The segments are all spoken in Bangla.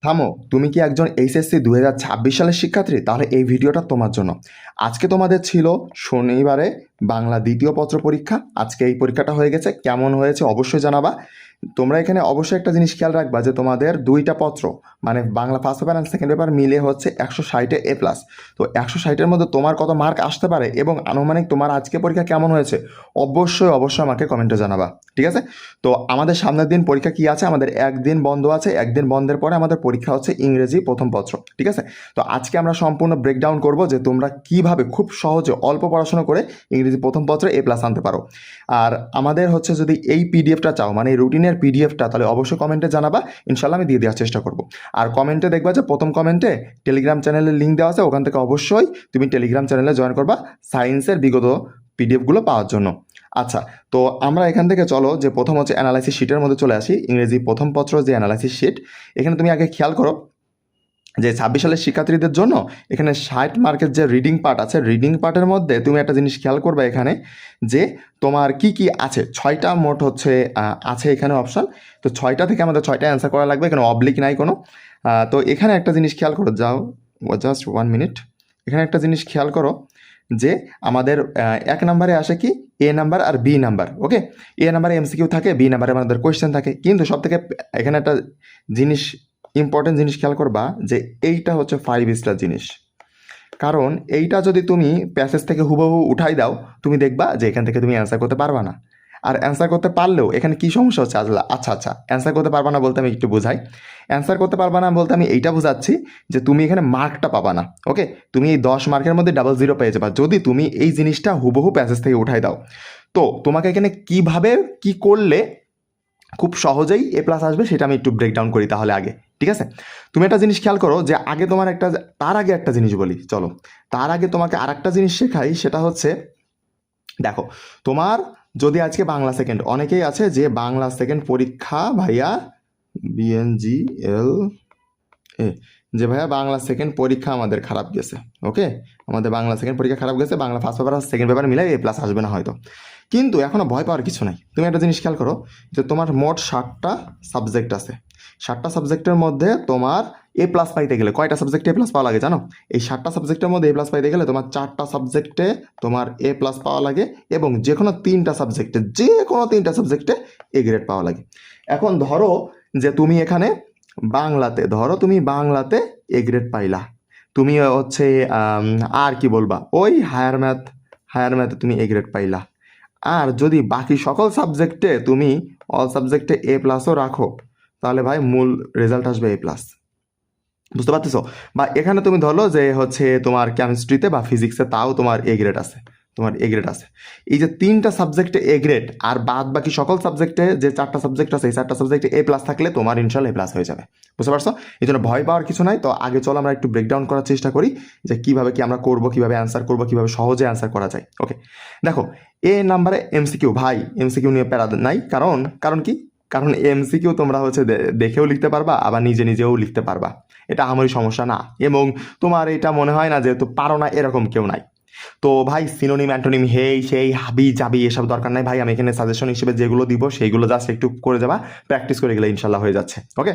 থামো, তুমি কি একজন এইচএসসি 2026 সালের শিক্ষার্থী? তাহলে এই ভিডিওটা তোমার জন্য। আজকে তোমাদের ছিল শনিবারে বাংলা দ্বিতীয় পত্র পরীক্ষা। আজকে এই পরীক্ষাটা হয়ে গেছে, কেমন হয়েছে অবশ্যই জানাবা। তোমরা এখানে অবশ্যই একটা জিনিস খেয়াল রাখবা যে তোমাদের দুইটা পত্র মানে Bangla first paper and second paper মিলে হচ্ছে 160-এ A+। তো 160-এর মধ্যে তোমার কত মার্ক আসতে পারে এবং আনুমানিক তোমার আজকে পরীক্ষা কেমন হয়েছে অবশ্যই অবশ্যই আমাকে কমেন্টে জানাবা, ঠিক আছে? তো আমাদের সামনের দিন পরীক্ষা কি আছে, আমাদের একদিন বন্ধ আছে। একদিন বন্ধের পরে আমাদের পরীক্ষা হচ্ছে ইংরেজি প্রথম পত্র, ঠিক আছে? তো আজকে আমরা সম্পূর্ণ ব্রেকডাউন করব যে তোমরা কিভাবে খুব সহজে অল্প পড়াশোনা করে ইংরেজি প্রথম পত্রে A+ আনতে পারো। আর আমাদের হচ্ছে যদি এই পিডিএফটা চাও, মানে এই রুটিনের পিডিএফটা, তাহলে অবশ্যই কমেন্টে জানাবা, ইনশাল্লাহ আমি দিয়ে দেওয়ার চেষ্টা করব। আর কমেন্টে দেখবা যে প্রথম কমেন্টে টেলিগ্রাম চ্যানেলের লিঙ্ক দেওয়া আছে, ওখান থেকে অবশ্যই তুমি টেলিগ্রাম চ্যানেলে জয়েন করবা সায়েন্সের বিগত পিডিএফগুলো পাওয়ার জন্য। আচ্ছা, তো আমরা এখান থেকে চলো যে প্রথম হচ্ছে অ্যানালাইসিস শিটের মধ্যে চলে আসি। ইংরেজি প্রথম পত্র যে অ্যানালাইসিস শিট, এখানে তুমি আগে খেয়াল করো যে 26 সালের শিক্ষার্থীদের জন্য এখানে 60 মার্কের যে রিডিং পার্ট আছে, রিডিং পার্টের মধ্যে তুমি একটা জিনিস খেয়াল করবে এখানে যে তোমার কি কি আছে। 6টা মোট হচ্ছে আছে এখানে অপশান। তো 6টা থেকে আমাদের 6টা অ্যান্সার করা লাগবে, এখানে অবলিক নাই কোনো। তো এখানে একটা জিনিস খেয়াল করো, যাও জাস্ট 1 মিনিট। এখানে একটা জিনিস খেয়াল করো যে আমাদের 1 নাম্বারে আসে কি A নাম্বার আর B নাম্বার। ওকে, A নাম্বারে এমসিকিউ থাকে, B নাম্বারে আমাদের কোয়েশ্চেন থাকে। কিন্তু সব থেকে এখানে একটা জিনিস ইম্পর্টেন্ট জিনিস খেয়াল করবা যে এইটা হচ্ছে 5 স্টার জিনিস। কারণ এইটা যদি তুমি প্যাসেজ থেকে হুবহু উঠাই দাও, তুমি দেখবা যে এখান থেকে তুমি অ্যান্সার করতে পারবা না। আর অ্যান্সার করতে পারলেও এখানে কি সমস্যা হচ্ছে আজলা, আচ্ছা আচ্ছা, অ্যান্সার করতে পারবা না বলতে আমি একটু বোঝাই। অ্যান্সার করতে পারবা না বলতে আমি এইটা বোঝাচ্ছি যে তুমি এখানে মার্কটা পাবা না। ওকে, তুমি এই 10 মার্কের মধ্যে 00 পেয়ে যাবা যদি তুমি এই জিনিসটা হুবহু প্যাসেজ থেকে উঠাই দাও। তো তোমাকে এখানে কিভাবে কি করলে খুব সহজেই A+ আসবে সেটা আমি একটু ব্রেকডাউন করি তাহলে আগে, ঠিক আছে? তুমি একটা জিনিস খেয়াল করো যে আগে তোমার একটা, তার আগে একটা জিনিস বলি, চলো তার আগে তোমাকে আর একটা জিনিস শেখাই। সেটা হচ্ছে দেখো, তোমার যদি আজকে বাংলা সেকেন্ড, অনেকেই আছে যে বাংলা সেকেন্ড পরীক্ষা ভাইয়া BNGL এ, যে ভাইয়া বাংলা সেকেন্ড পরীক্ষা আমাদের খারাপ গেছে। ওকে, আমাদের বাংলা সেকেন্ড পরীক্ষা খারাপ গেছে, বাংলা ফার্স্ট পেপার আর সেকেন্ড পেপার মিলে A+ আসবে না হয়তো। কিন্তু এখনও ভয় পাওয়ার কিছু নাই। তুমি একটা জিনিস খেয়াল করো যে তোমার মোট 60টা সাবজেক্ট আছে। 60টা সাবজেক্টের মধ্যে তোমার A+ পাইতে গেলে কয়টা সাবজেক্টে A+ পাওয়া লাগে জানো? এই 60টা সাবজেক্টের মধ্যে A+ পাইতে গেলে তোমার 4টা সাবজেক্টে তোমার A+ পাওয়া লাগে এবং যে কোনো 3টা সাবজেক্টে A গ্রেড পাওয়া লাগে। এখন ধরো যে তুমি এখানে তুমি বাংলাতে A গ্রেড পাইলা, তুমি হচ্ছে আর কি বলবা, ওই হায়ার ম্যাথে তুমি A গ্রেড পাইলা। আর যদি বাকি সকল সাবজেক্টে তুমি অল সাবজেক্টে A+ও রাখো, তাহলে ভাই মূল রেজাল্ট আসবে A+। বুঝতে পারতেছো? বা এখানে তুমি ধরো যে হচ্ছে তোমার কেমিস্ট্রিতে বা ফিজিক্সে তাও তোমার A গ্রেড আছে, এই যে 3টা সাবজেক্টে A গ্রেড আর বাদ বাকি সকল সাবজেক্টে যে 4টা সাবজেক্ট আছে, এই 4টা সাবজেক্টে A+ থাকলে তোমার ইনশাল্লাহ A+ হয়ে যাবে। বুঝতে পারছো? এই জন্য ভয় পাওয়ার কিছু নাই। তো আগে চলো আমরা একটু ব্রেকডাউন করার চেষ্টা করি যে কিভাবে কি আমরা করবো, কিভাবে অ্যান্সার করবো, কিভাবে সহজে অ্যান্সার করা যায়। ওকে, দেখো A নাম্বারে এমসিকিউ, ভাই এমসিকিউ নিয়ে প্যারা নাই। কারণ কি, কারণ এমসিকিউ তোমরা হচ্ছে দেখেও লিখতে পারবা, আবার নিজেও লিখতে পারবা। এটা আমারই সমস্যা না, এবং তোমার এটা মনে হয় না যে তো পারো না এরকম কেউ নাই। তো ভাই সিনোনিম অ্যান্টোনিম হেই সেই হাবি জাবি এসব দরকার নাই ভাই। আমি এখানে সাজেশন হিসেবে যেগুলো দিব সেইগুলো জাস্ট একটু করে যাবা, প্র্যাকটিস করে গেলে ইনশাল্লাহ হয়ে যাচ্ছে। ওকে,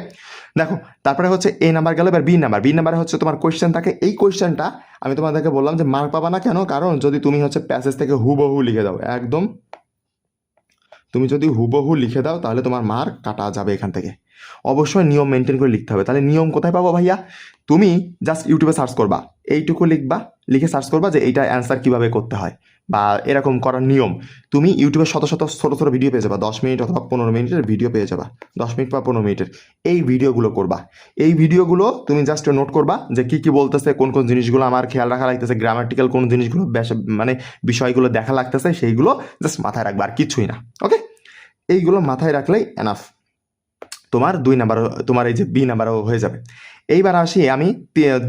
দেখো তারপরে হচ্ছে A নাম্বার গেল, এবার বি নাম্বারে হচ্ছে তোমার কোয়েশ্চেন থাকে। এই কোয়েশ্চেনটা আমি তোমাদেরকে বললাম যে মার্ক পাবা না কেন, কারণ যদি তুমি হচ্ছে প্যাসেজ থেকে হুবহু লিখে দাও, একদম তুমি যদি হুবহু লিখে দাও তাহলে তোমার মার্ক কাটা যাবে এখান থেকে। অবশ্যই নিয়ম মেনটেন করে লিখতে হবে। তাহলে নিয়ম কোথায় পাবো ভাইয়া? তুমি জাস্ট ইউটিউবে সার্চ করবা, এইটুকু লিখবা, লিখে সার্চ করবা যে এইটা অ্যান্সার কিভাবে করতে হয় বা এরকম করার নিয়ম। তুমি ইউটিউবে শত শত ছোট ছোট ভিডিও পেয়ে যাবা, 10 মিনিট অথবা 15 মিনিটের ভিডিও পেয়ে যাবা, 10 মিনিট বা 15 মিনিটের। এই ভিডিওগুলো করবা, এই ভিডিওগুলো তুমি জাস্ট নোট করবা যে কি কি বলতেছে, কোন কোন জিনিসগুলো আমার খেয়াল রাখা লাগতেছে, গ্রামাটিক্যাল কোন জিনিসগুলো মানে বিষয়গুলো দেখা লাগতেছে, সেইগুলো জাস্ট মাথায় রাখবা, আর কিছুই না। ওকে, এইগুলো মাথায় রাখলেই এনাফ, তোমার 2 নাম্বার, তোমার এই যে বি নাম্বারও হয়ে যাবে। এইবার আসি আমি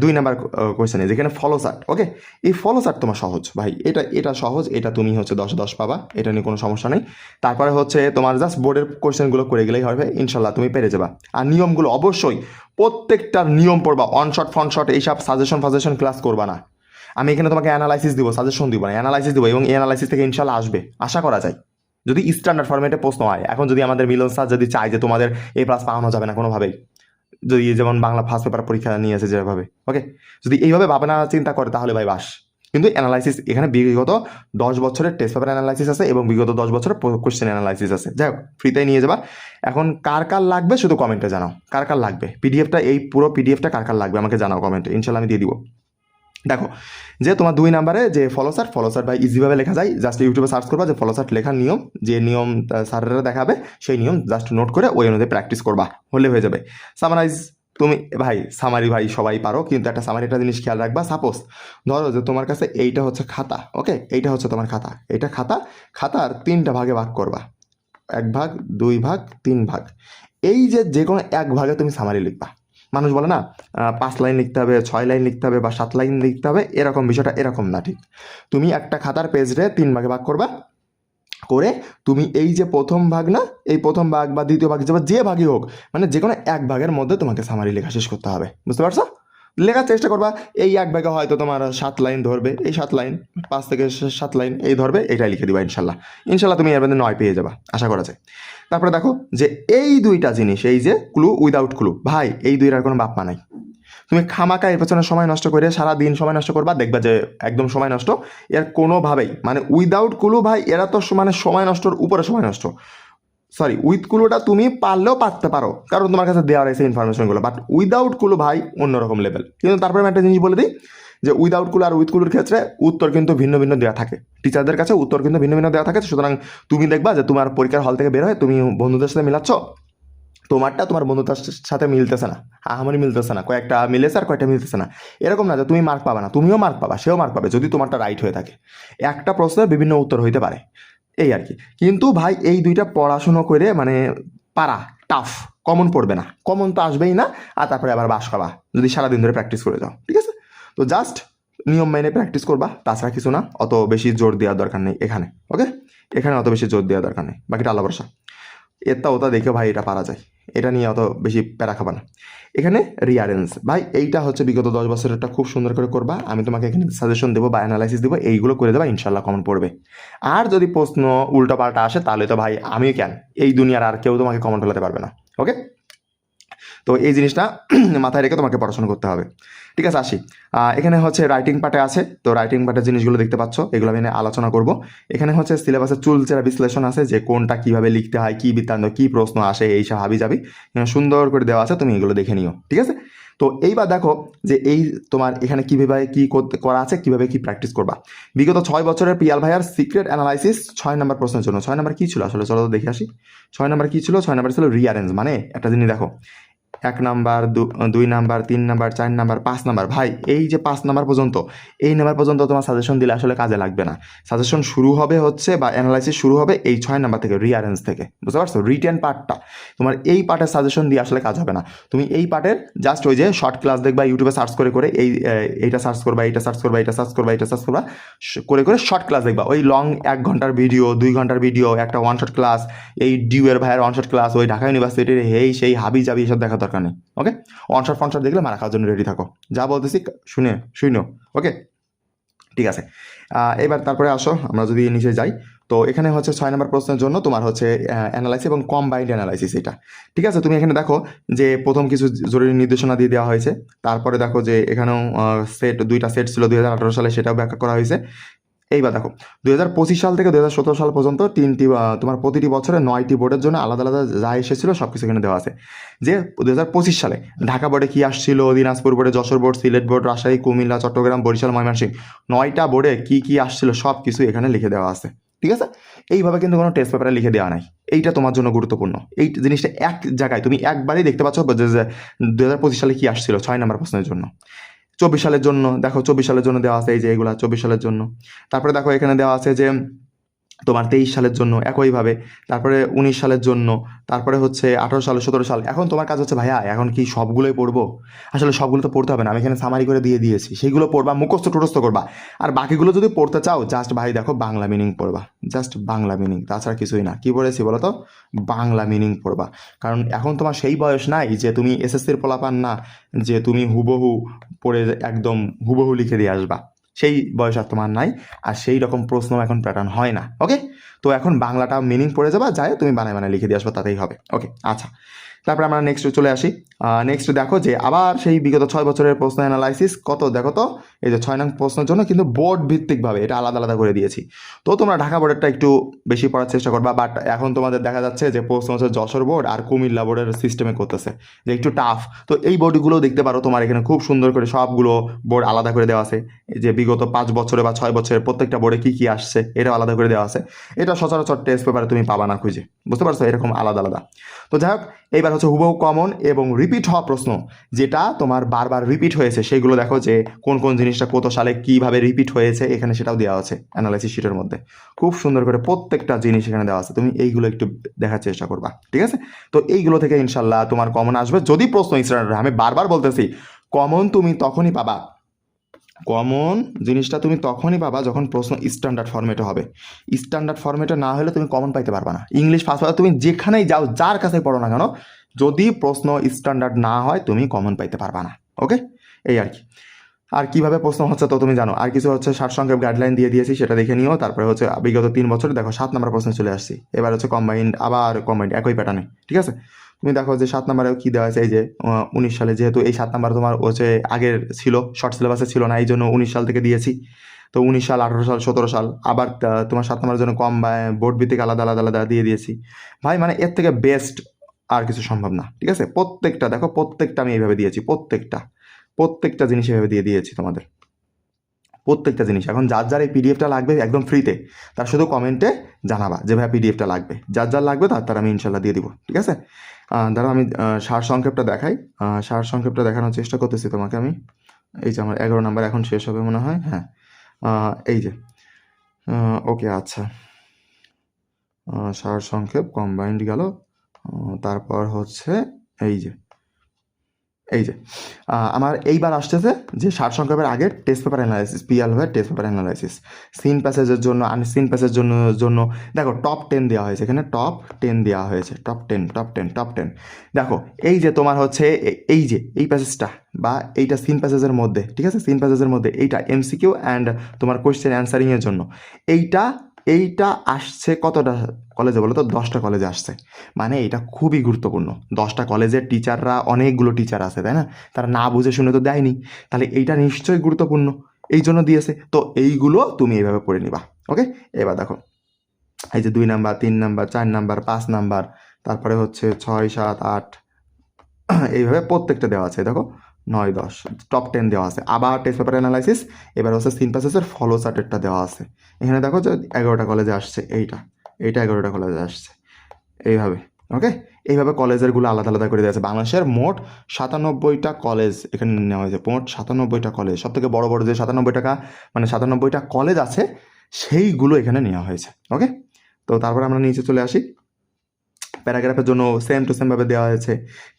2 নাম্বার কোয়েশ্চেনে, যেখানে ফলো চার্ট। ওকে, এই ফলো চার্ট তোমার সহজ ভাই, এটা সহজ, এটা তুমি হচ্ছে 10 পাবা, এটা নিয়ে কোনো সমস্যা নেই। তারপরে হচ্ছে তোমার জাস্ট বোর্ডের কোয়েশ্চেনগুলো করে গেলেই হবে, ইনশাল্লাহ তুমি পেরে যাবা। আর নিয়মগুলো অবশ্যই প্রত্যেকটার নিয়ম পড়বা, অন শট ফন শট এইসব সাজেশন ক্লাস করবা না। আমি এখানে তোমাকে অ্যানালাইসিস দিব, সাজেশন দিব না, অ্যানালাইসিস দিব, এবং এই অ্যানালাইসিস থেকে ইনশাল্লাহ আসবে, আশা করা যায় যদি স্ট্যান্ডার্ড ফরম্যাটে প্রশ্ন হয়। এখন যদি আমাদের মিলন স্যার যদি চায় যে তোমাদের A+ পাওয়ানো যাবে না কোনোভাবেই, যদি যেমন বাংলা ফার্স্ট পেপার পরীক্ষা নিয়েছে যেভাবে, ওকে, যদি এইভাবে ভাবনা চিন্তা করে তাহলে ভাই বাস। কিন্তু অ্যানালাইসিস এখানে বিগত 10 বছরের টেস্ট পেপার অ্যানালাইসিস আছে এবং বিগত 10 বছরের কোশ্চেন অ্যানালাইসিস আছে। যাই হোক, ফ্রিতেই নিয়ে যাবা। এখন কার কার লাগবে শুধু কমেন্টে জানাও, কার কার লাগবে পিডিএফটা, এই পুরো পিডিএফটা কার কার লাগবে আমাকে জানাও কমেন্টে, ইনশাল্লাহ আমি দিয়ে দিব। দেখো যে তোমার 2 নাম্বারে যে ফলো স্যার ভাই ইজিভাবে লেখা যায়, জাস্ট ইউটিউবে সার্চ করবা যে ফলো স্যার লেখার নিয়ম, যে নিয়ম স্যারেরা দেখাবে সেই নিয়ম জাস্ট নোট করে ওই অনুযায়ী প্র্যাকটিস করবা, হলে হয়ে যাবে। সামারাইজ তুমি ভাই সামারি ভাই সবাই পারো, কিন্তু একটা সামারি একটা জিনিস খেয়াল রাখবা। সাপোজ ধরো যে তোমার কাছে এইটা হচ্ছে খাতা, ওকে, এইটা হচ্ছে তোমার খাতা, এইটা খাতার 3টা ভাগে ভাগ করবা, 1 ভাগ 2 ভাগ 3 ভাগ। এই যে কোনো 1 ভাগে তুমি সামারি লিখবা। মানুষ বলে না 5 লাইন লিখতে হবে, 6 লাইন লিখতে হবে বা 7 লাইন লিখতে হবে, এরকম বিষয়টা এরকম না। ঠিক তুমি একটা খাতার পেজরে 3 ভাগে ভাগ করবা, করে তুমি এই যে প্রথম ভাগ না, এই প্রথম ভাগ বা দ্বিতীয় ভাগ যে ভাগই হোক, মানে যে কোনো 1 ভাগের মধ্যে তোমাকে সামারি লেখা শেষ করতে হবে, বুঝতে পারছো? লেখার চেষ্টা করবা। এই 1 ভাগে হয়তো তোমার 7 লাইন ধরবে, এই 7 লাইন 5 থেকে 7 লাইন এই ধরবে, এইটাই লিখে দিবা। ইনশাল্লাহ তুমি এর মধ্যে 9 পেয়ে যাবা, আশা করা যায়। তারপরে দেখো যে এই 2টা জিনিস, এই যে ক্লু উইদাউট ক্লু, ভাই এই 2টার কোনো বাপ মা নাই। তুমি খামাকা এর পেছনে সময় নষ্ট করে সারা দিন সময় নষ্ট করবা, দেখবা যে একদম সময় নষ্ট। এর কোনোভাবেই মানে উইদাউট ক্লু ভাই এরা তো মানে সময় নষ্টর উপরে সময় নষ্ট। সরি, উইথ কুলুটা তুমি পারলেও পারতে পারো, কারণ তোমার কাছে দেওয়া রয়েছে ইনফরমেশনগুলো, বাট উইদাউট কুলু ভাই অন্যরকম লেভেল। কিন্তু তারপরে আমি একটা জিনিস বলে দিই যে উইদাউট কুলু আর উইথ কুলুর ক্ষেত্রে উত্তর কিন্তু ভিন্ন ভিন্ন দেওয়া থাকে, টিচারদের কাছে উত্তর কিন্তু ভিন্ন ভিন্ন দেওয়া থাকে। সুতরাং তুমি দেখবা যে তোমার পরীক্ষার হল থেকে বের হয়ে তুমি বন্ধুদের সাথে মিলাচ্ছ, তোমারটা তোমার বন্ধুটার সাথে মিলতেছে না, আমারই মিলতেছে না, কয়েকটা মিলেছে আর কয়েকটা মিলতেছে না। এরকম না যে তুমি মার্ক পাবা না, তুমিও মার্ক পাবা, সেও মার্ক পাবে, যদি তোমারটা রাইট হয়ে থাকে। একটা প্রশ্নের বিভিন্ন উত্তর হইতে পারে, এই আর কি। কিন্তু ভাই এই 2টা পড়াশুনো করে মানে পারা টাফ, কমন পড়বে না, কমন তো আসবেই না, আর তারপরে আবার বাস খাবা যদি সারাদিন ধরে প্র্যাকটিস করে যাও, ঠিক আছে? তো জাস্ট নিয়ম মেনে প্র্যাকটিস করবা, তাছাড়া কিছু না, অত বেশি জোর দেওয়ার দরকার নেই এখানে, ওকে? এখানে অত বেশি জোর দেওয়ার দরকার নেই, বাকিটা আল্লাহ ভরসা। এটা ওটা দেখে ভাই এটা পারা যায়, এটা নিয়ে অত বেশি প্যারা খাবা না। এখানে রিয়ারেন্স ভাই এইটা হচ্ছে বিগত 10 বছরেরটা খুব সুন্দর করে করবা, আমি তোমাকে এখানে সাজেশন দেবো বা অ্যানালাইসিস দেবো, এইগুলো করে দেবা, ইনশাল্লাহ কমন পড়বে। আর যদি প্রশ্ন উল্টো পাল্টা আসে তাহলে তো ভাই আমি কেন, এই দুনিয়ার আর কেউ তোমাকে কমন ফেলাতে পারবে না, ওকে? তো এই জিনিসটা মাথায় রেখে তোমাকে পড়াশোনা করতে হবে, ঠিক আছে? আসি এখানে হচ্ছে রাইটিং পার্টে আছে, তো রাইটিং পার্টের জিনিসগুলো দেখতে পাচ্ছ, এগুলো আমি আলোচনা করব। এখানে হচ্ছে সিলেবাসের চুলচেরা বিশ্লেষণ আছে, যে কোনটা কিভাবে লিখতে হয়, কি বৃত্তান্ত, কি প্রশ্ন আসে, এইসব হাবি যাবি সুন্দর করে দেওয়া আছে, তুমি এগুলো দেখে নিও, ঠিক আছে? তো এইবার দেখো যে এই তোমার এখানে কীভাবে কী করতে করা আছে, কীভাবে কি প্র্যাকটিস করবা। বিগত 6 বছরের পিয়াল ভাইয়ার সিক্রেট অ্যানালাইসিস 6 নম্বর প্রশ্নের জন্য। 6 নম্বর কী ছিল আসলে, চলো তো দেখে আসি। 6 নম্বর কী ছিল? 6 নম্বর ছিল রিঅ্যারেঞ্জ। মানে একটা জিনিস দেখো, 1 number 2 number 3 number 4 number 5 number, ভাই এই যে 5 নাম্বার পর্যন্ত, এই নাম্বার পর্যন্ত তোমার সাজেশন দিলে আসলে কাজে লাগবে না। সাজেশন শুরু হবে হচ্ছে বা অ্যানালাইসিস শুরু হবে এই 6 নাম্বার থেকে, রিঅ্যারেঞ্জ থেকে, বুঝতে পারছো? রিটেন পার্টটা তোমার এই পার্টের সাজেশন দিয়ে আসলে কাজ হবে না। তুমি এই পার্টের জাস্ট ওই যে শর্ট ক্লাস দেখবা, ইউটিউবে সার্চ করে করে এইটা সার্চ করবা, এইটা সার্চ করবা, এইটা সার্চ করবা, এইটা সার্চ করবা, করে করে শর্ট ক্লাস দেখবা। ওই লং 1 ঘন্টার ভিডিও, 2 ঘন্টার ভিডিও, একটা ওয়ান শট ক্লাস, এই ডিউয়ের ভাইয়ের ওয়ান শট ক্লাস, ওই ঢাকা ইউনিভার্সিটির সেই হাবি জাবি এসব দেখার দরকার নেই, ওকে? অনশট ফনশট দেখলে মারা খাওয়ার জন্য রেডি থাকো, যা বলতেছি শুনো, ওকে? ঠিক আছে। এবার তারপরে আসো, আমরা যদি নিচে যাই, তো এখানে হচ্ছে 6 নম্বর প্রশ্নের জন্য তোমার হচ্ছে অ্যানালাইসিস এবং কম্বাইন্ড অ্যানালাইসিস, এটা ঠিক আছে? তুমি এখানে দেখো যে প্রথম কিছু জরুরি নির্দেশনা দিয়ে দেওয়া হয়েছে, তারপরে দেখো যে এখানেও সেট 2টা সেট ছিল 2018 সালে, সেটাও ব্যাখ্যা করা হয়েছে। এইবার দেখো 2025 সাল থেকে 2017 সাল পর্যন্ত তোমার প্রতিটি বছরে 9টি বোর্ডের জন্য আলাদা আলাদা যা এসেছিল সব কিছু এখানে দেওয়া আছে। যে 2025 সালে ঢাকা বোর্ডে কী আসছিল, দিনাজপুর বোর্ডে, যশোর বোর্ড, সিলেট বোর্ড, রাজশাহী, কুমিল্লা, চট্টগ্রাম, বরিশাল, ময়মনসিংহ, 9টা বোর্ডে কী আসছিল সব কিছু এখানে লিখে দেওয়া আছে, ঠিক আছে? এইভাবে কিন্তু কোনো টেস্ট পেপারে লিখে দেওয়া নাই, এইটা তোমার জন্য গুরুত্বপূর্ণ। এই জিনিসটা এক জায়গায় তুমি একবারই দেখতে পাচ্ছ যে 2025 সালে কী আসছিল 6 নম্বর প্রশ্নের জন্য। 24 সালের জন্য দেখো, 24 সালের জন্য দেওয়া আছে এই যে এগুলা 24 সালের জন্য। তারপরে দেখো এখানে দেওয়া আছে যে তোমার 23 সালের জন্য একইভাবে, তারপরে 19 সালের জন্য, তারপরে হচ্ছে 18 সাল, 17 সাল। এখন তোমার কাজ হচ্ছে ভাইয়া এখন কি সবগুলোই পড়বো? আসলে সবগুলো তো পড়তে হবে না, আমি এখানে সামারি করে দিয়ে দিয়েছি, সেইগুলো পড়বা, মুখস্থ টুখস্থ করবা। আর বাকিগুলো যদি পড়তে চাও জাস্ট ভাই দেখো বাংলা মিনিং পড়বা, জাস্ট বাংলা মিনিং, তাছাড়া কিছুই না। কি পড়েছি বলো তো? বাংলা মিনিং পড়বা। কারণ এখন তোমার সেই বয়স নাই যে তুমি এসএসসির পোলাপান না, যে তুমি হুবহু পড়ে একদম হুবহু লিখে দিয়ে আসবা, সেই বয়স আর তোমার নাই। আর সেই রকম প্রশ্ন এখন প্যাটার্ন হয় না, ওকে? তো এখন বাংলাটা মিনিং পড়ে যাবা, যায় তুমি বানায় বানায় লিখে দিয়ে আসবা, তাতেই হবে, ওকে? আচ্ছা, তারপরে আমরা নেক্সট চলে আসি। নেক্সট দেখো যে আবার সেই বিগত 6 বছরের প্রশ্ন অ্যানালাইসিস কত দেখো তো, এই যে 6 নং প্রশ্নের জন্য কিন্তু বোর্ড ভিত্তিকভাবে এটা আলাদা আলাদা করে দিয়েছি। তো তোমরা ঢাকা বোর্ডেরটা একটু বেশি পড়ার চেষ্টা করবা, বাট এখন তোমাদের দেখা যাচ্ছে যে প্রশ্ন হচ্ছে যশোর বোর্ড আর কুমিল্লা বোর্ডের সিস্টেমে করতেছে, যে একটু টাফ। তো এই বোর্ডগুলো দেখতে পারো, তোমার এখানে খুব সুন্দর করে সবগুলো বোর্ড আলাদা করে দেওয়া আছে, এই যে বিগত 5 বছরে বা 6 বছরের প্রত্যেকটা বোর্ডে কী কী আসছে এটাও আলাদা করে দেওয়া আছে। এটা সচরাচর টেস্ট পেপারে তুমি পাবা না খুঁজে, বুঝতে পারছো, এরকম আলাদা আলাদা। তো যাই হোক, এইবার হচ্ছে হুবহু কমন এবং রিপিট হওয়া প্রশ্ন, যেটা তোমার বারবার রিপিট হয়েছে সেইগুলো দেখো যে কোন কোন জিনিসটা কত সালে কিভাবে রিপিট হয়েছে, এখানে সেটাও দেওয়া আছে অ্যানালাইসিস শিটের মধ্যে। খুব সুন্দর করে প্রত্যেকটা জিনিস এখানে দেওয়া আছে, তুমি এইগুলো একটু দেখার চেষ্টা করবা, ঠিক আছে? তো এইগুলো থেকে ইনশাল্লাহ তোমার কমন আসবে যদি প্রশ্ন স্ট্যান্ডার্ড। আমি বারবার বলতেছি, কমন তুমি তখনই পাবা, কমন জিনিসটা তুমি তখনই পাবা যখন প্রশ্ন স্ট্যান্ডার্ড ফরম্যাটে হবে। স্ট্যান্ডার্ড ফরম্যাটে না হলে তুমি কমন পাইতে পারবা না। ইংলিশ ফার্স্ট পাবা, তুমি যেখানেই যাও যার কাছেই পড়ো না কেন, যদি প্রশ্ন স্ট্যান্ডার্ড না হয় তুমি কমন পাইতে পারবা না। ওকে, এই আর কি। আর কিভাবে প্রশ্ন হচ্ছে তো তুমি জানো। আর কিছু হচ্ছে সারসংক্ষেপ গাইডলাইন দিয়ে দিয়েছি, সেটা দেখে নিও। তারপরে হচ্ছে বিগত 3 বছরে দেখো 7 নম্বর প্রশ্নে চলে আসছি। এবার হচ্ছে কম্বাইন্ড, আবার কম্বাইন্ড একই প্যাটার্নে, ঠিক আছে? তুমি দেখো যে 7 নম্বরেও কী দেওয়া আছে, এই যে 19 সালে, যেহেতু এই 7 নম্বর তোমার হচ্ছে আগের ছিল, শর্ট সিলেবাসে ছিল না, এই জন্য 19 সাল থেকে দিয়েছি। তো 19 সাল, 18 সাল, 17 সাল, আবার তোমার 7 নম্বরের জন্য কম বা বোর্ড ভিত্তিক আলাদা আলাদা আলাদা দিয়ে দিয়েছি। ভাই মানে এর থেকে বেস্ট আর কিছু সম্ভব না, ঠিক আছে? প্রত্যেকটা দেখো, প্রত্যেকটা আমি এইভাবে দিয়েছি, প্রত্যেকটা জিনিস এভাবে দিয়ে দিয়েছি তোমাদের, প্রত্যেকটা জিনিস। এখন যার যার এই পিডিএফটা লাগবে একদম ফ্রিতে, তার শুধু কমেন্টে জানাবা যে ভাই পিডিএফটা লাগবে। যার যার লাগবে তার আমি ইনশাল্লাহ দিয়ে দিব, ঠিক আছে? ধরো আমি সারসংক্ষেপটা দেখাই, সারসংক্ষেপটা দেখানোর চেষ্টা করতেছি তোমাকে আমি। এই যে আমার 11 নাম্বার এখন শেষ হবে মনে হয়, হ্যাঁ। এই যে ওকে, আচ্ছা, সারসংক্ষেপ কম্বাইন্ড গেল। তারপর হচ্ছে এই যে আমার এইবার আসতেছে যে সারসংক্ষেপের আগে টেস্ট পেপার অ্যানালাইসিস, পিএল হয়ে টেস্ট পেপার অ্যানালাইসিস, সিন প্যাসেজের জন্য, আনসিন প্যাসেজের জন্য দেখো টপ 10 দেওয়া হয়েছে, এখানে টপ 10 দেওয়া হয়েছে, টপ 10। দেখো এই যে তোমার হচ্ছে এই যে এই প্যাসেজটা বা এইটা সিন প্যাসেজের মধ্যে, ঠিক আছে? সিন প্যাসেজের মধ্যে এইটা এমসিকিউ অ্যান্ড তোমার কোয়েশ্চেন অ্যান্সারিংয়ের জন্য এইটা আসছে কতটা কলেজে বলো তো? 10টা কলেজে আসছে। মানে এটা খুবই গুরুত্বপূর্ণ। 10টা কলেজের টিচাররা, অনেকগুলো টিচার আছে তাই না, তারা না বুঝে শুনে তো দেয়নি, তাহলে এইটা নিশ্চয়ই গুরুত্বপূর্ণ, এই জন্য দিয়েছে। তো এইগুলো তুমি এইভাবে পড়ে নিবা। ওকে, এবার দেখো এই যে 2 নাম্বার, 3 নাম্বার, 4 নাম্বার, 5 নাম্বার, তারপরে হচ্ছে 6, 7, 8, এইভাবে প্রত্যেকটা দেওয়া আছে। দেখো 9, 10, টপ 10 দেওয়া আছে। আবার টেস্ট পেপার অ্যানালাইসিস, এবার হচ্ছে সিনথেসিসের ফলো চার্টেরটা দেওয়া আছে। এখানে দেখো যে 11টা কলেজে আসছে, এইটা 11টা কলেজে আসছে, এইভাবে। ওকে, এইভাবে কলেজেরগুলো আলাদা আলাদা করে দেওয়া আছে। বাংলাদেশের মোট 97টা কলেজ এখানে নেওয়া হয়েছে, মোট 97টা কলেজ, সব থেকে বড় বড় যে 97টা কলেজ আছে সেইগুলো এখানে নেওয়া হয়েছে। ওকে, তো তারপর আমরা নিচে চলে আসি। প্যারাগ্রাফের জন্য সেম টু সেমভাবে দেওয়া হয়েছে,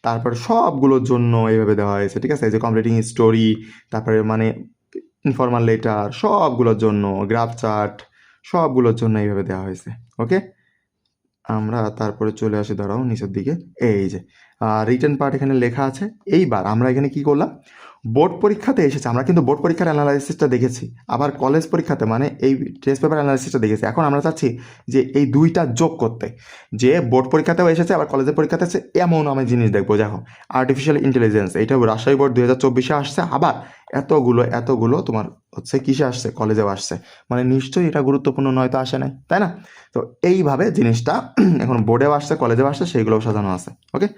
তারপর সবগুলোর জন্য এইভাবে দেওয়া হয়েছে, ঠিক আছে? এই যে কমপ্লিটিং স্টোরি, তারপরে মানে ইনফর্মাল লেটার, সবগুলোর জন্য গ্রাফ চার্ট, সবগুলোর জন্য এইভাবে দেওয়া হয়েছে। ওকে, আমরা তারপরে চলে আসি, দাঁড়াও নিচের দিকে, এই যে রিটেন পার্ট এখানে লেখা আছে। এইবার আমরা এখানে কি করলাম, বোর্ড পরীক্ষাতে এসেছে, আমরা কিন্তু বোর্ড পরীক্ষার অ্যানালাইসিসটা দেখেছি, আবার কলেজ পরীক্ষাতে মানে এই টেস্ট পেপার অ্যানালাইসিসটা দেখেছি। এখন আমরা চাচ্ছি যে এই দুইটা যোগ করতে, যে বোর্ড পরীক্ষাতেও এসেছে আবার কলেজের পরীক্ষাতে আছে, এমন আমি জিনিস দেখবো। দেখো আর্টিফিশিয়াল ইন্টেলিজেন্স, এটা রাজশাহী বোর্ড 2024-এ আসছে, আবার এতগুলো তোমার হচ্ছে কিসে আসছে, কলেজেও আসছে, মানে নিশ্চয়ই এটা গুরুত্বপূর্ণ, নয়তো আসে নাই, তাই না? তো এইভাবে জিনিসটা এখন বোর্ডেও আসছে, কলেজেও আসছে, সেইগুলোও সাজানো আছে। ওকে,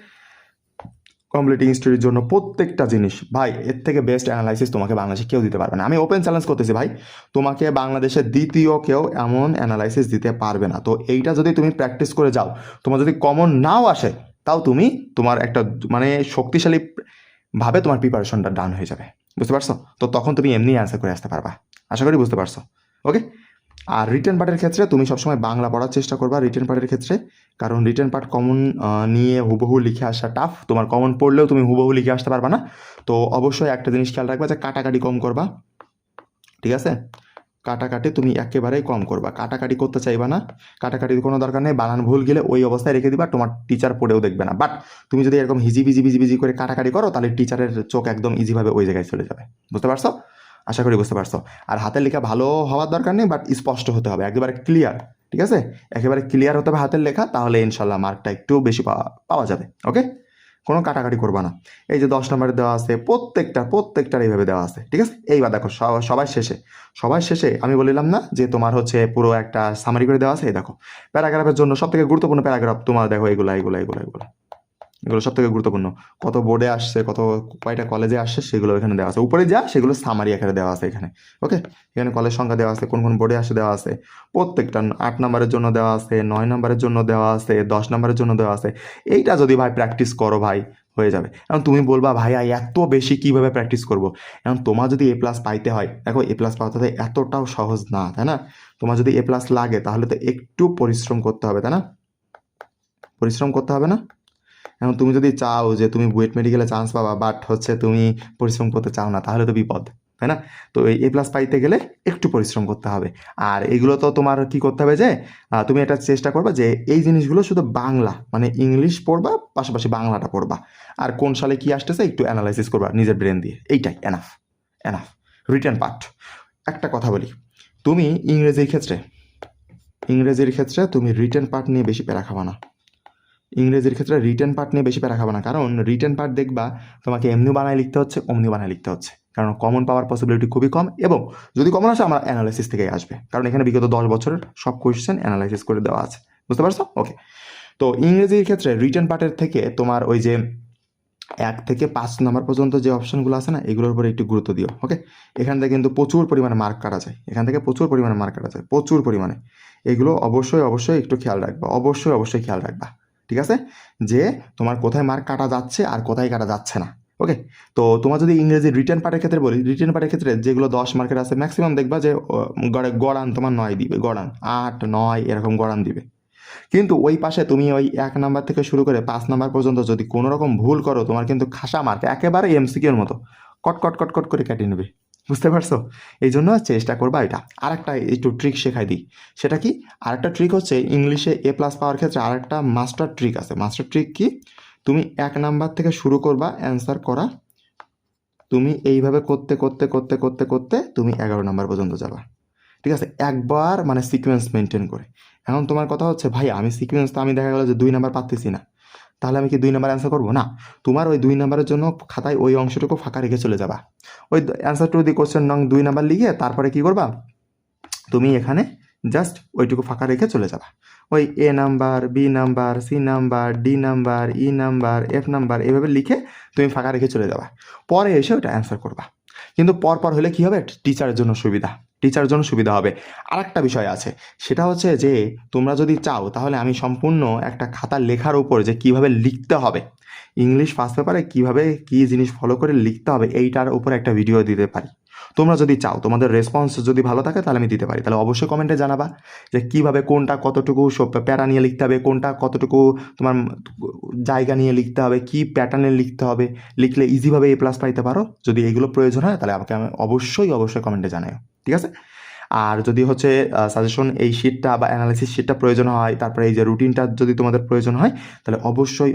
কমপ্লিটিং স্টোরির জন্য প্রত্যেকটা জিনিস, ভাই এর থেকে বেস্ট অ্যানালাইসিস তোমাকে বাংলাদেশে কেউ দিতে পারবে না। আমি ওপেন চ্যালেঞ্জ করতেছি ভাই, তোমাকে বাংলাদেশের দ্বিতীয় কেউ এমন অ্যানালাইসিস দিতে পারবে না। তো এইটা যদি তুমি প্র্যাকটিস করে যাও, তোমার যদি কমন নাও আসে, তাও তুমি তোমার একটা মানে শক্তিশালী ভাবে তোমার প্রিপারেশনটা ডান হয়ে যাবে, বুঝতে পারছো? তো তখন তুমি এমনি অ্যান্সার করে আসতে পারবা, আশা করি বুঝতে পারছো। ওকে, আর রিটেন পার্টের ক্ষেত্রে তুমি সবসময় বাংলা পড়ার চেষ্টা করবা রিটেন পার্টের ক্ষেত্রে, কারণ রিটেন পার্ট কমন নিয়ে হুবহু লিখে আসা টাফ। তোমার কমন পড়লেও তুমি হুবহু লিখে আসতে পারবা না। তো অবশ্যই একটা জিনিস খেয়াল রাখবা যে কাটাকাটি কম করবা, ঠিক আছে? কাটাকাটি তুমি একেবারেই কম করবা, কাটাকাটি করতে চাইবা না, কাটাকাটির কোনো দরকার নেই। বানান ভুল গেলে ওই অবস্থায় রেখে দিবা, তোমার টিচার পড়েও দেখবে না। বাট তুমি যদি এরকম হিজিবিজি করে কাটাকাটি করো, তাহলে টিচারের চোখ একদম ইজিভাবে ওই জায়গায় চলে যাবে, বুঝতে পারছো? আশা করি বুঝতে পারছো। আর হাতের লেখা ভালো হওয়ার দরকার নেই, বাট স্পষ্ট হতে হবে, একেবারে ক্লিয়ার, ঠিক আছে? একেবারে ক্লিয়ার হতে হবে হাতের লেখা, তাহলে ইনশাল্লাহ মার্কটা একটু বেশি পাওয়া যাবে। ওকে, কোনো কাটাকাটি করবা না। এই যে 10 নম্বরে দেওয়া আছে প্রত্যেকটার এইভাবে দেওয়া আছে, ঠিক আছে। এইবার দেখো সবার শেষে আমি বলিলাম না যে তোমার হচ্ছে পুরো একটা সামারি করে দেওয়া আছে। এই দেখো প্যারাগ্রাফের জন্য সব থেকে গুরুত্বপূর্ণ প্যারাগ্রাফ তোমার দেখো এগুলো সব থেকে গুরুত্বপূর্ণ। কত বোর্ডে আসছে, কয়টা কলেজে আসছে সেগুলো এখানে দেওয়া আছে। উপরে যা সেগুলো সামারি আকারে দেওয়া আছে এখানে। ওকে, এখানে কলেজ সংখ্যা দেওয়া আছে, কোন কোন বোর্ডে আসে দেওয়া আছে, প্রত্যেকটা 8 নম্বরের জন্য দেওয়া আছে, 9 নম্বরের জন্য দেওয়া আছে, 10 নম্বরের জন্য দেওয়া আছে। এইটা যদি ভাই প্র্যাকটিস করো ভাই হয়ে যাবে। এখন তুমি বলবা ভাইয়া এত বেশি কিভাবে প্র্যাকটিস করবো? এখন তোমার যদি এ প্লাস পাইতে হয়, দেখো এ প্লাস পাওয়াতে তো এতটাও সহজ না, তাই না? তোমার যদি এ প্লাস লাগে তাহলে তো একটু পরিশ্রম করতে হবে, তাই না? পরিশ্রম করতে হবে না? এখন তুমি যদি চাও যে তুমি বুয়েট মেডিকেলে চান্স পাবা, বাট হচ্ছে তুমি পরিশ্রম করতে চাও না, তাহলে তো বিপদ, তাই না? তো এই এ প্লাস পাইতে গেলে একটু পরিশ্রম করতে হবে। আর এগুলো তো তোমার কি করতে হবে যে তুমি এটা চেষ্টা করবা যে এই জিনিসগুলো শুধু বাংলা মানে ইংলিশ পড়বা, পাশাপাশি বাংলাটা পড়বা। আর কোন সালে কি আসতেছে একটু অ্যানালাইসিস করবা নিজের ব্রেন দিয়ে। এইটাই এনাফ। রিটেন পার্ট একটা কথা বলি, তুমি ইংরেজির ক্ষেত্রে তুমি রিটেন পার্ট নিয়ে বেশি প্যারা খাবা না। রিটেন পার্ট নিয়ে বেশি প্যারা খাবে না, কারণ রিটেন পার্ট দেখবা তোমাকে এমনি বানায় লিখতে হচ্ছে, অমনি বানায় লিখতে হচ্ছে, কারণ কমন পাওয়ার পসিবিলিটি খুবই কম। এবং যদি কমন আসে আমার অ্যানালাইসিস থেকেই আসবে, কারণ এখানে বিগত 10 বছরের সব কোয়েশ্চেন অ্যানালাইসিস করে দেওয়া আছে। বুঝতে পারছো? ওকে, তো ইংরেজির ক্ষেত্রে রিটেন পার্টের থেকে তোমার ওই যে 1 থেকে 5 নাম্বার পর্যন্ত যে অপশনগুলো আছে না, এগুলোর উপরে একটু গুরুত্ব দিও। ওকে, এখান থেকে কিন্তু প্রচুর পরিমাণে মার্ক কাটা যায়, প্রচুর পরিমাণে। এগুলো অবশ্যই একটু খেয়াল রাখবা, অবশ্যই খেয়াল রাখবা, ঠিক আছে, যে তোমার কোথায় মার্ক কাটা যাচ্ছে আর কোথায় কাটা যাচ্ছে না। ওকে, তো তোমার যদি ইংরেজি রিটেন পার্টের ক্ষেত্রে বলি, যেগুলো 10 মার্কের আছে ম্যাক্সিমাম দেখবা যে গড়ান তোমার 9 দিবে, গড়ান 8 9 এরকম গড়ান দিবে। কিন্তু ওই পাশে তুমি ওই 1 নাম্বার থেকে শুরু করে 5 নাম্বার পর্যন্ত যদি কোনো রকম ভুল করো, তোমার কিন্তু খাসা মার্ক একেবারে এমসিকিউর মতো কট করে কেটে নেবে। বুঝতে পারছো? এই জন্য চেষ্টা করবা এটা। আর একটা একটু ট্রিক শেখাই দিই, সেটা কি? আরেকটা ট্রিক হচ্ছে ইংলিশে এ প্লাস পাওয়ার ক্ষেত্রে আরেকটা মাস্টার ট্রিক আছে। মাস্টার ট্রিক কি? তুমি 1 নাম্বার থেকে শুরু করবা অ্যান্সার করা, তুমি এইভাবে করতে তুমি 11 নাম্বার পর্যন্ত যাবা, ঠিক আছে, একবার মানে সিকোয়েন্স মেনটেন করে। এখন তোমার কথা হচ্ছে ভাই আমি সিকোয়েন্স তো আমি দেখা গেলো যে 2 নাম্বার পাচ্ছি না, তাহলে আমি কি 2 নাম্বার অ্যান্সার করবো? না, তোমার ওই 2 নাম্বারের জন্য খাতায় ওই অংশটুকু ফাঁকা রেখে চলে যাবা। ওই অ্যান্সার টু দি কোশ্চেন নং 2 নাম্বার লিখে তারপরে কি করবা, তুমি এখানে জাস্ট ওইটুকু ফাঁকা রেখে চলে যাবা। ওই A number, B number, C number, D number, E number, F number এভাবে লিখে তুমি ফাঁকা রেখে চলে যাবা। পরে এসে ওটা অ্যান্সার করবা। কিন্তু পর হলে কি হবে, টিচারের জন্য সুবিধা হবে। আরেকটা বিষয় আছে, সেটা হচ্ছে যে তোমরা যদি চাও তাহলে আমি সম্পূর্ণ একটা খাতা লেখার উপর যে কিভাবে লিখতে হবে, ইংলিশ ফার্স্ট পেপারে কিভাবে কি জিনিস ফলো করে লিখতে হবে, এইটার উপর একটা ভিডিও দিতে পারি। তোমরা যদি চাও, তোমাদের রেসপন্স যদি ভালো থাকে তাহলে আমি দিতে পারি। তাহলে অবশ্যই কমেন্টে জানাবা যে কিভাবে কোনটা কতটুকু প্যারা নিয়ে লিখতে হবে, কোনটা কতটুকু তোমার জায়গা নিয়ে লিখতে হবে, কি প্যাটার্নে লিখতে হবে, লিখলে ইজিভাবে এ প্লাস পাইতে পারো। যদি এগুলো প্রয়োজন হয় তাহলে আমাকে অবশ্যই কমেন্টে জানাও, ঠিক আছে। আর যদি হচ্ছে সাজেশন এই শিটটা বা অ্যানালাইসিস শিটটা প্রয়োজন হয়, তারপরে এই যে রুটিনটা যদি তোমাদের প্রয়োজন হয়, তাহলে অবশ্যই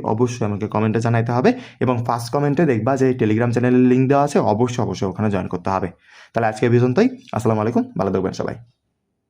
আমাকে কমেন্টে জানাইতে হবে। এবং ফার্স্ট কমেন্টে দেখবা যে টেলিগ্রাম চ্যানেলের লিঙ্ক দেওয়া আছে, অবশ্যই ওখানে জয়েন করতে হবে। তাহলে আজকে এই পর্যন্তই। আসসালামু আলাইকুম, ভালো থাকবেন সবাই।